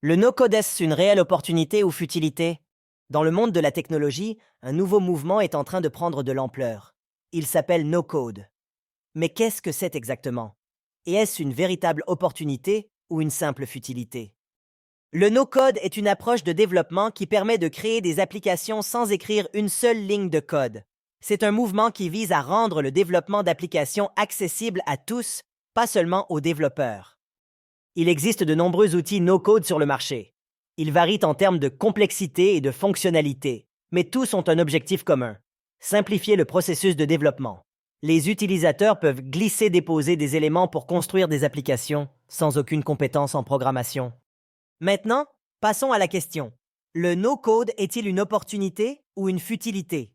Le no-code est une réelle opportunité ou futilité? Dans le monde de la technologie, un nouveau mouvement est en train de prendre de l'ampleur. Il s'appelle no-code. Mais qu'est-ce que c'est exactement? Et est-ce une véritable opportunité ou une simple futilité? Le no-code est une approche de développement qui permet de créer des applications sans écrire une seule ligne de code. C'est un mouvement qui vise à rendre le développement d'applications accessible à tous, pas seulement aux développeurs. Il existe de nombreux outils no-code sur le marché. Ils varient en termes de complexité et de fonctionnalité, mais tous ont un objectif commun: simplifier le processus de développement. Les utilisateurs peuvent glisser-déposer des éléments pour construire des applications sans aucune compétence en programmation. Maintenant, passons à la question. Le no-code est-il une opportunité ou une futilité?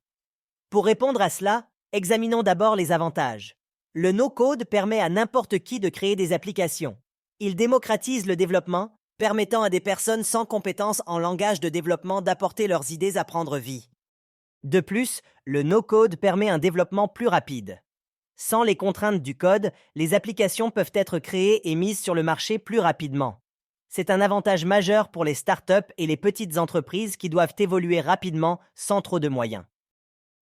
Pour répondre à cela, examinons d'abord les avantages. Le no-code permet à n'importe qui de créer des applications. Il démocratise le développement, permettant à des personnes sans compétences en langage de développement d'apporter leurs idées à prendre vie. De plus, le no-code permet un développement plus rapide. Sans les contraintes du code, les applications peuvent être créées et mises sur le marché plus rapidement. C'est un avantage majeur pour les startups et les petites entreprises qui doivent évoluer rapidement sans trop de moyens.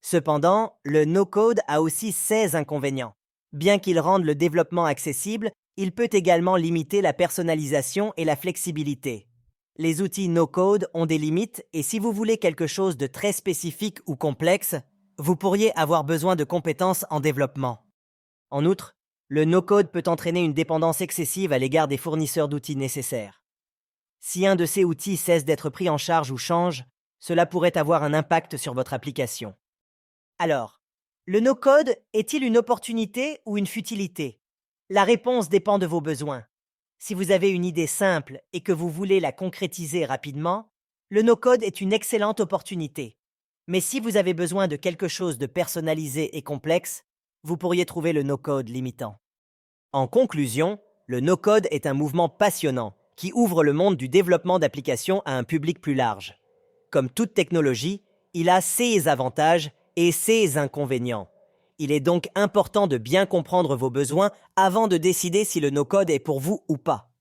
Cependant, le no-code a aussi ses inconvénients. Bien qu'il rende le développement accessible, il peut également limiter la personnalisation et la flexibilité. Les outils no-code ont des limites et si vous voulez quelque chose de très spécifique ou complexe, vous pourriez avoir besoin de compétences en développement. En outre, le no-code peut entraîner une dépendance excessive à l'égard des fournisseurs d'outils nécessaires. Si un de ces outils cesse d'être pris en charge ou change, cela pourrait avoir un impact sur votre application. Alors, le no-code est-il une opportunité ou une futilité? La réponse dépend de vos besoins. Si vous avez une idée simple et que vous voulez la concrétiser rapidement, le no-code est une excellente opportunité. Mais si vous avez besoin de quelque chose de personnalisé et complexe, vous pourriez trouver le no-code limitant. En conclusion, le no-code est un mouvement passionnant qui ouvre le monde du développement d'applications à un public plus large. Comme toute technologie, il a ses avantages et ses inconvénients. Il est donc important de bien comprendre vos besoins avant de décider si le no-code est pour vous ou pas.